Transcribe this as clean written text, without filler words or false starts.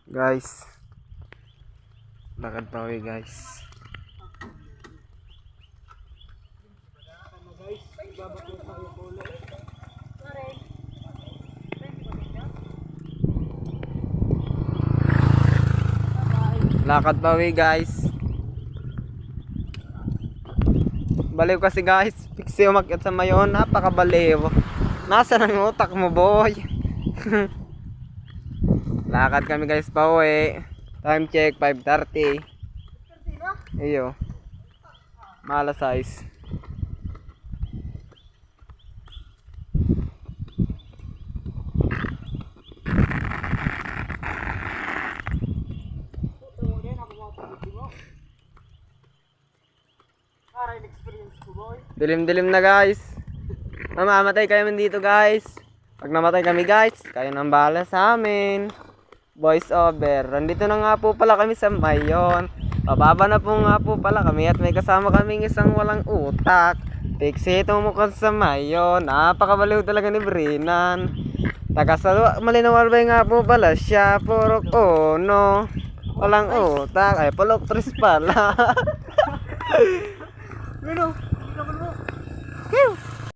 Guys, lakad pa uwi guys. Lakad pa uwi guys. Baliw kasi guys. Piksi umakyat sa mayon. Napakabaliw. Nasaan ang utak mo boy? Lakad kami guys pa uwi. Time check 5:30. Iyo. Mala size. Dilim-dilim na guys. Mamamatay kami dito guys. Pag namatay kami guys, kayo nang bahala sa amin. Voice over. Nandito na nga po pala kami sa Mayon. Pababa na po nga po pala kami at may kasama kaming isang walang utak. Piksi itong mukhang sa Mayon. Napakabaliw talaga ni Brinan. Taga sa Malinawarbay nga po pala siya. Purok no. Walang utak. Ay, pulok tris pala. Ano?